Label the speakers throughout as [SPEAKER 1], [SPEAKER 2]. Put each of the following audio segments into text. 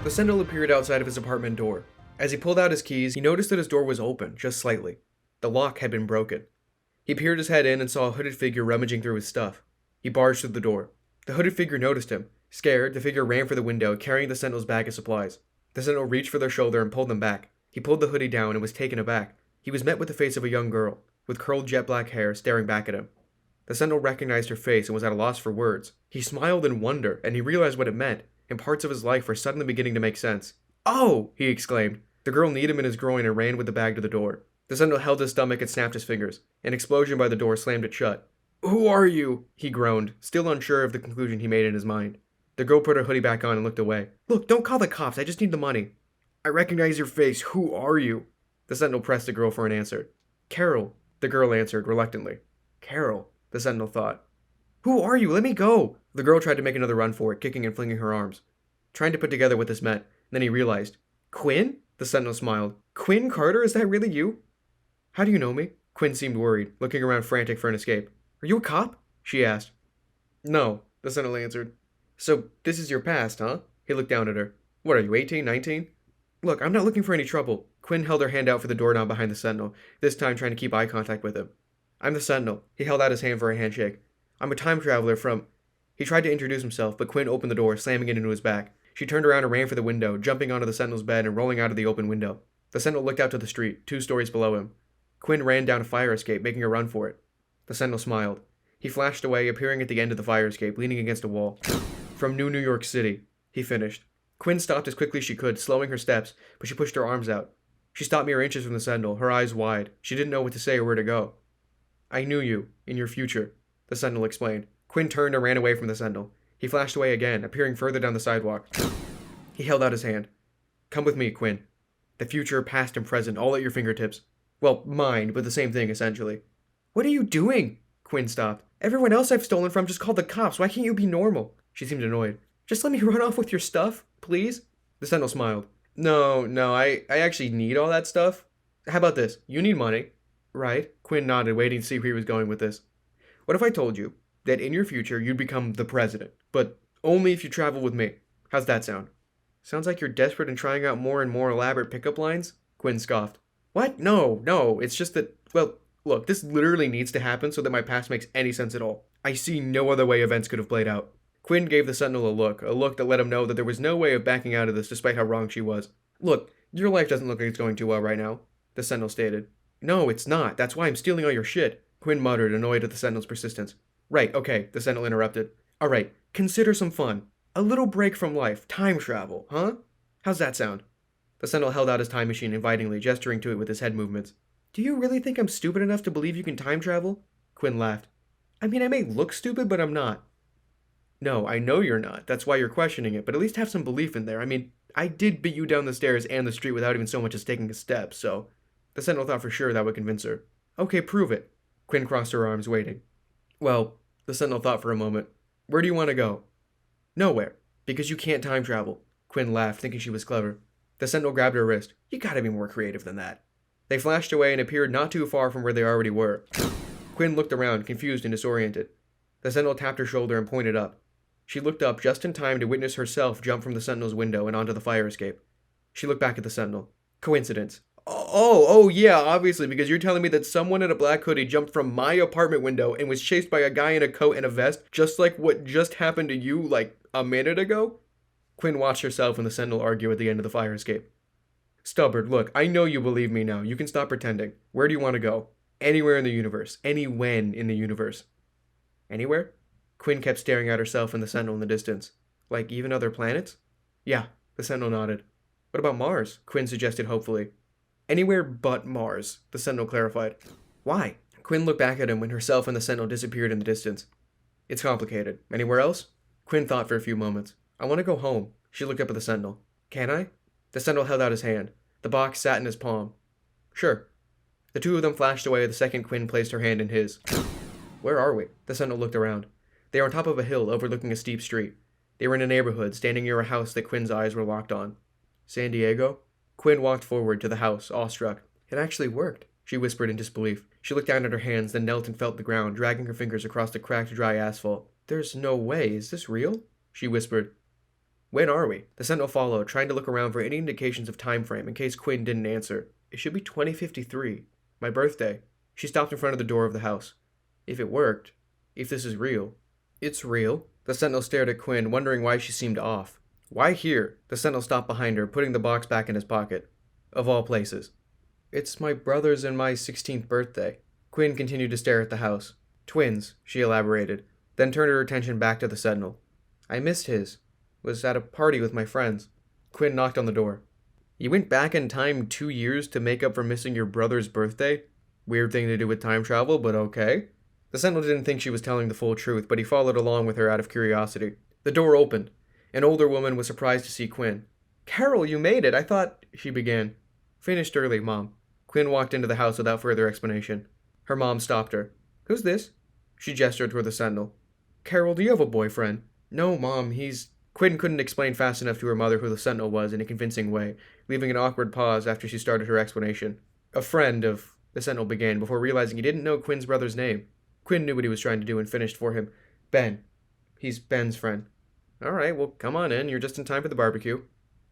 [SPEAKER 1] The Sentinel appeared outside of his apartment door. As he pulled out his keys, he noticed that his door was open, just slightly. The lock had been broken. He peered his head in and saw a hooded figure rummaging through his stuff. He barged through the door. The hooded figure noticed him. Scared, the figure ran for the window, carrying the Sentinel's bag of supplies. The Sentinel reached for their shoulder and pulled them back. He pulled the hoodie down and was taken aback. He was met with the face of a young girl, with curled jet black hair, staring back at him. The Sentinel recognized her face and was at a loss for words. He smiled in wonder, and he realized what it meant, and parts of his life were suddenly beginning to make sense. "Oh!" he exclaimed. The girl kneed him in his groin and ran with the bag to the door. The Sentinel held his stomach and snapped his fingers. An explosion by the door slammed it shut. "Who are you?" he groaned, still unsure of the conclusion he made in his mind. The girl put her hoodie back on and looked away. "Look, don't call the cops, I just need the money." "I recognize your face. Who are you?" The Sentinel pressed the girl for an answer. "Carol," the girl answered reluctantly. Carol, the Sentinel thought. "Who are you? Let me go!" The girl tried to make another run for it, kicking and flinging her arms, trying to put together what this meant. Then he realized. "Quinn?" The Sentinel smiled. "Quinn Carter, is that really you?" "How do you know me?" Quinn seemed worried, looking around frantic for an escape. "Are you a cop?" she asked. "No," the Sentinel answered. "So, this is your past, huh?" He looked down at her. "What are you, 18, 19? "Look, I'm not looking for any trouble." Quinn held her hand out for the doorknob behind the Sentinel, this time trying to keep eye contact with him. "I'm the Sentinel." He held out his hand for a handshake. "I'm a time traveler from—" He tried to introduce himself, but Quinn opened the door, slamming it into his back. She turned around and ran for the window, jumping onto the Sentinel's bed and rolling out of the open window. The Sentinel looked out to the street, 2 stories below him. Quinn ran down a fire escape, making a run for it. The Sentinel smiled. He flashed away, appearing at the end of the fire escape, leaning against a wall. "From New York City," he finished. Quinn stopped as quickly as she could, slowing her steps, but she pushed her arms out. She stopped mere inches from the Sentinel, her eyes wide. She didn't know what to say or where to go. "I knew you, in your future," the Sentinel explained. Quinn turned and ran away from the Sentinel. He flashed away again, appearing further down the sidewalk. He held out his hand. "Come with me, Quinn. The future, past, and present, all at your fingertips. Well, mine, but the same thing, essentially." "What are you doing?" Quinn stopped. "Everyone else I've stolen from just called the cops. Why can't you be normal?" She seemed annoyed. "Just let me run off with your stuff, please?" The Sentinel smiled. No, I actually need all that stuff. How about this? You need money." "Right." Quinn nodded, waiting to see where he was going with this. "What if I told you that in your future you'd become the president, but only if you travel with me? How's that sound?" "Sounds like you're desperate and trying out more and more elaborate pickup lines," Quinn scoffed. "What? No, it's just that, well, look, this literally needs to happen so that my past makes any sense at all. I see no other way events could have played out." Quinn gave the Sentinel a look that let him know that there was no way of backing out of this despite how wrong she was. "Look, your life doesn't look like it's going too well right now," the Sentinel stated. "No, it's not. That's why I'm stealing all your shit," Quinn muttered, annoyed at the Sentinel's persistence. "Right, okay," the Sentinel interrupted. "Alright, consider some fun. A little break from life, time travel, huh? How's that sound?" The Sentinel held out his time machine invitingly, gesturing to it with his head movements. "Do you really think I'm stupid enough to believe you can time travel?" Quinn laughed. "I mean, I may look stupid, but I'm not." "No, I know you're not. That's why you're questioning it, but at least have some belief in there. I mean, I did beat you down the stairs and the street without even so much as taking a step, so..." The Sentinel thought for sure that would convince her. "Okay, prove it." Quinn crossed her arms, waiting. "Well," the Sentinel thought for a moment. "Where do you want to go?" "Nowhere, because you can't time travel." Quinn laughed, thinking she was clever. The Sentinel grabbed her wrist. "You gotta be more creative than that." They flashed away and appeared not too far from where they already were. Quinn looked around, confused and disoriented. The Sentinel tapped her shoulder and pointed up. She looked up just in time to witness herself jump from the Sentinel's window and onto the fire escape. She looked back at the Sentinel. "Coincidence." Oh, yeah, obviously, because you're telling me that someone in a black hoodie jumped from my apartment window and was chased by a guy in a coat and a vest, just like what just happened to you, like, a minute ago? Quinn watched herself and the Sentinel argue at the end of the fire escape. "Stubborn, look, I know you believe me now. You can stop pretending. Where do you want to go?" "Anywhere in the universe. Any when in the universe." "Anywhere?" Quinn kept staring at herself and the Sentinel in the distance. "Like even other planets?" "Yeah," the Sentinel nodded. "What about Mars?" Quinn suggested hopefully. "Anywhere but Mars," the Sentinel clarified. "Why?" Quinn looked back at him when herself and the Sentinel disappeared in the distance. "It's complicated. Anywhere else?" Quinn thought for a few moments. "I want to go home." She looked up at the Sentinel. "Can I?" The Sentinel held out his hand. The box sat in his palm. "Sure." The two of them flashed away the second Quinn placed her hand in his. "Where are we?" The Sentinel looked around. They were on top of a hill overlooking a steep street. They were in a neighborhood, standing near a house that Quinn's eyes were locked on. "San Diego?" Quinn walked forward to the house, awestruck. "It actually worked," she whispered in disbelief. She looked down at her hands, then knelt and felt the ground, dragging her fingers across the cracked, dry asphalt. "There's no way. Is this real?" she whispered. When are we? The Sentinel followed, trying to look around for any indications of time frame in case Quinn didn't answer. It should be 2053. My birthday. She stopped in front of the door of the house. If it worked. If this is real. It's real. The Sentinel stared at Quinn, wondering why she seemed off. Why here? The Sentinel stopped behind her, putting the box back in his pocket. Of all places. It's my brother's and my 16th birthday. Quinn continued to stare at the house. Twins, she elaborated, then turned her attention back to the Sentinel. I missed his. Was at a party with my friends. Quinn knocked on the door. You went back in time 2 years to make up for missing your brother's birthday? Weird thing to do with time travel, but okay. The Sentinel didn't think she was telling the full truth, but he followed along with her out of curiosity. The door opened. An older woman was surprised to see Quinn. Carol, you made it. I thought... she began. Finished early, Mom. Quinn walked into the house without further explanation. Her mom stopped her. Who's this? She gestured toward the Sentinel. Carol, do you have a boyfriend? No, Mom, he's... Quinn couldn't explain fast enough to her mother who the Sentinel was in a convincing way, leaving an awkward pause after she started her explanation. A friend of... the Sentinel began before realizing he didn't know Quinn's brother's name. Quinn knew what he was trying to do and finished for him. Ben. He's Ben's friend. All right, well, come on in. You're just in time for the barbecue.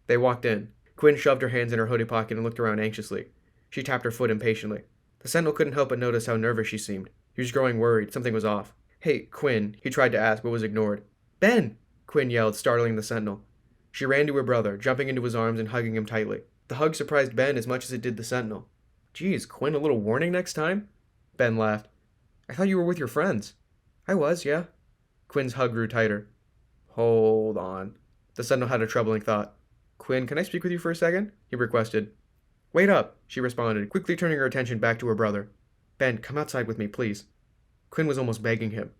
[SPEAKER 1] They walked in. Quinn shoved her hands in her hoodie pocket and looked around anxiously. She tapped her foot impatiently. The Sentinel couldn't help but notice how nervous she seemed. He was growing worried. Something was off. Hey, Quinn, he tried to ask, but was ignored. Ben! Quinn yelled, startling the Sentinel. She ran to her brother, jumping into his arms and hugging him tightly. The hug surprised Ben as much as it did the Sentinel. Geez, Quinn, a little warning next time? Ben laughed. I thought you were with your friends. I was, yeah. Quinn's hug grew tighter. Hold on. The Sentinel had a troubling thought. Quinn, can I speak with you for a second? He requested. Wait up, she responded, quickly turning her attention back to her brother. Ben, come outside with me, please. Quinn was almost begging him.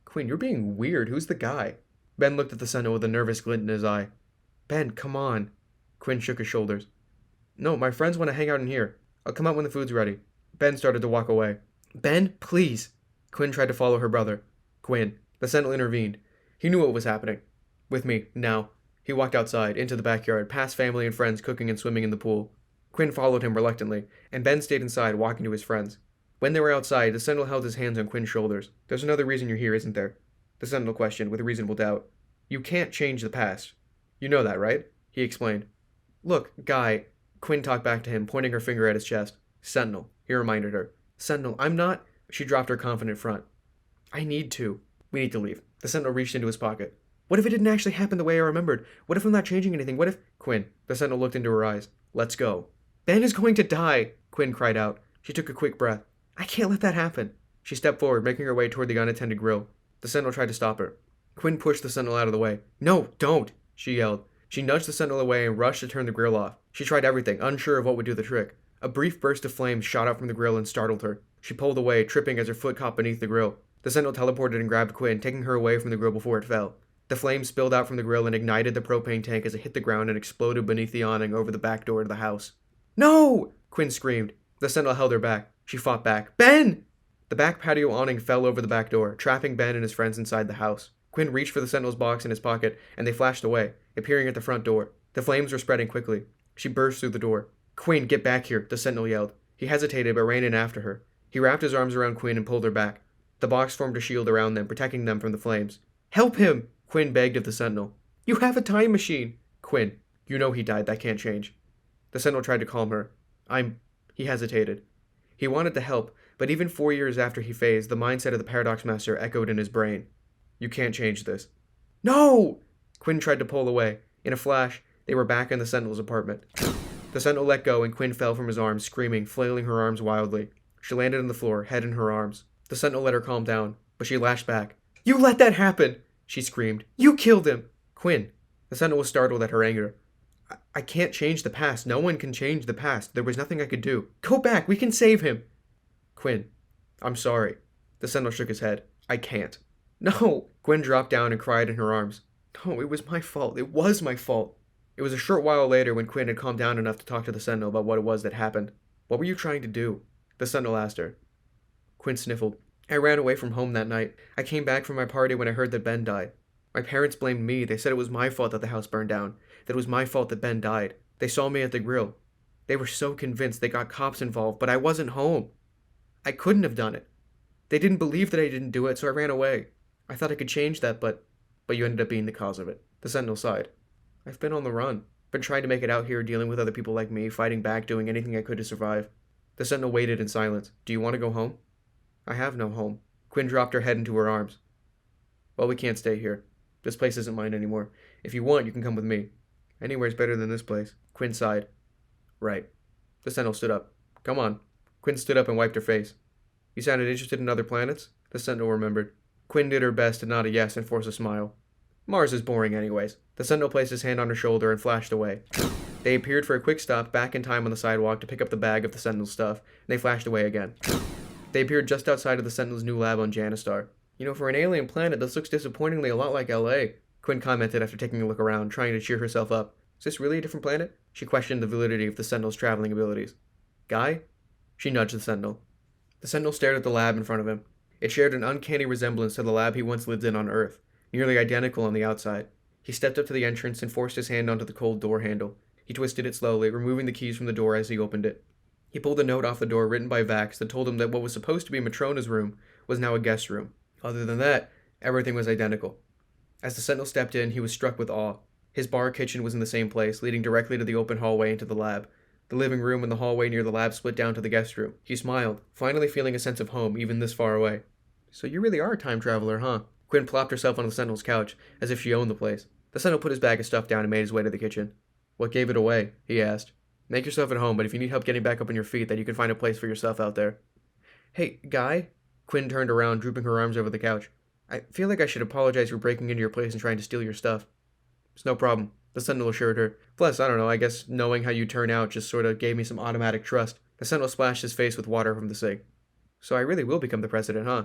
[SPEAKER 1] Quinn, you're being weird. Who's the guy? Ben looked at the Sentinel with a nervous glint in his eye. Ben, come on. Quinn shook his shoulders. No, my friends want to hang out in here. I'll come out when the food's ready. Ben started to walk away. Ben, please. Quinn tried to follow her brother. Quinn. The Sentinel intervened. He knew what was happening. With me, now. He walked outside, into the backyard, past family and friends cooking and swimming in the pool. Quinn followed him reluctantly, and Ben stayed inside, walking to his friends. When they were outside, the Sentinel held his hands on Quinn's shoulders. There's another reason you're here, isn't there? The Sentinel questioned, with reasonable doubt. You can't change the past. You know that, right? He explained. Look, Guy. Quinn talked back to him, pointing her finger at his chest. Sentinel, he reminded her. Sentinel, I'm not... She dropped her confident front. I need to. We need to leave. The Sentinel reached into his pocket. What if it didn't actually happen the way I remembered? What if I'm not changing anything? What if... Quinn. The Sentinel looked into her eyes. Let's go. Ben is going to die, Quinn cried out. She took a quick breath. I can't let that happen. She stepped forward, making her way toward the unattended grill. The Sentinel tried to stop her. Quinn pushed the Sentinel out of the way. No, don't, she yelled. She nudged the Sentinel away and rushed to turn the grill off. She tried everything, unsure of what would do the trick. A brief burst of flames shot out from the grill and startled her. She pulled away, tripping as her foot caught beneath the grill. The Sentinel teleported and grabbed Quinn, taking her away from the grill before it fell. The flames spilled out from the grill and ignited the propane tank as it hit the ground and exploded beneath the awning over the back door to the house. No! Quinn screamed. The Sentinel held her back. She fought back. Ben! The back patio awning fell over the back door, trapping Ben and his friends inside the house. Quinn reached for the Sentinel's box in his pocket, and they flashed away, appearing at the front door. The flames were spreading quickly. She burst through the door. Quinn, get back here, the Sentinel yelled. He hesitated but ran in after her. He wrapped his arms around Quinn and pulled her back. The box formed a shield around them, protecting them from the flames. Help him! Quinn begged of the Sentinel. You have a time machine! Quinn, you know he died, that can't change. The Sentinel tried to calm her. He hesitated. He wanted to help, but even 4 years after he phased, the mindset of the Paradox Master echoed in his brain. You can't change this. No! Quinn tried to pull away. In a flash, they were back in the Sentinel's apartment. The Sentinel let go and Quinn fell from his arms, screaming, flailing her arms wildly. She landed on the floor, head in her arms. The Sentinel let her calm down, but she lashed back. You let that happen! She screamed. You killed him! Quinn. The Sentinel was startled at her anger. I can't change the past. No one can change the past. There was nothing I could do. Go back. We can save him. Quinn. I'm sorry. The Sentinel shook his head. I can't. No. Quinn dropped down and cried in her arms. No, it was my fault. It was my fault. It was a short while later when Quinn had calmed down enough to talk to the Sentinel about what it was that happened. What were you trying to do? The Sentinel asked her. Quinn sniffled. I ran away from home that night. I came back from my party when I heard that Ben died. My parents blamed me. They said it was my fault that the house burned down. That it was my fault that Ben died. They saw me at the grill. They were so convinced they got cops involved, but I wasn't home. I couldn't have done it. They didn't believe that I didn't do it, so I ran away. I thought I could change that, but you ended up being the cause of it. The Sentinel sighed. I've been on the run. Been trying to make it out here, dealing with other people like me, fighting back, doing anything I could to survive. The Sentinel waited in silence. Do you want to go home? I have no home. Quinn dropped her head into her arms. Well, we can't stay here. This place isn't mine anymore. If you want, you can come with me. Anywhere's better than this place. Quinn sighed. Right. The Sentinel stood up. Come on. Quinn stood up and wiped her face. You sounded interested in other planets? The Sentinel remembered. Quinn did her best to nod a yes and force a smile. Mars is boring anyways. The Sentinel placed his hand on her shoulder and flashed away. They appeared for a quick stop back in time on the sidewalk to pick up the bag of the Sentinel's stuff, and they flashed away again. They appeared just outside of the Sentinel's new lab on Janistar. You know, for an alien planet, this looks disappointingly a lot like LA, Quinn commented after taking a look around, trying to cheer herself up. Is this really a different planet? She questioned the validity of the Sentinel's traveling abilities. Guy? She nudged the Sentinel. The Sentinel stared at the lab in front of him. It shared an uncanny resemblance to the lab he once lived in on Earth, nearly identical on the outside. He stepped up to the entrance and forced his hand onto the cold door handle. He twisted it slowly, removing the keys from the door as he opened it. He pulled a note off the door written by Vax that told him that what was supposed to be Matrona's room was now a guest room. Other than that, everything was identical. As the Sentinel stepped in, he was struck with awe. His bar kitchen was in the same place, leading directly to the open hallway into the lab. The living room and the hallway near the lab split down to the guest room. He smiled, finally feeling a sense of home even this far away. So you really are a time traveler, huh? Quinn plopped herself on the Sentinel's couch, as if she owned the place. The Sentinel put his bag of stuff down and made his way to the kitchen. What gave it away? He asked. Make yourself at home, but if you need help getting back up on your feet, then you can find a place for yourself out there. Hey, Guy? Quinn turned around, drooping her arms over the couch. I feel like I should apologize for breaking into your place and trying to steal your stuff. It's no problem, the Sentinel assured her. Plus, I don't know, I guess knowing how you turn out just sort of gave me some automatic trust. The Sentinel splashed his face with water from the sink. So I really will become the president, huh?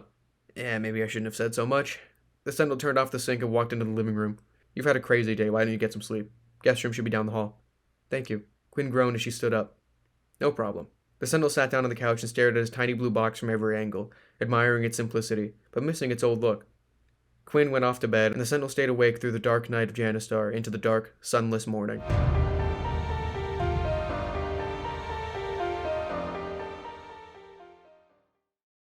[SPEAKER 1] Yeah, maybe I shouldn't have said so much. The Sentinel turned off the sink and walked into the living room. You've had a crazy day, why don't you get some sleep? Guest room should be down the hall. Thank you. Quinn groaned as she stood up. No problem. The Sentinel sat down on the couch and stared at his tiny blue box from every angle, admiring its simplicity, but missing its old look. Quinn went off to bed, and the Sentinel stayed awake through the dark night of Janistar into the dark, sunless morning.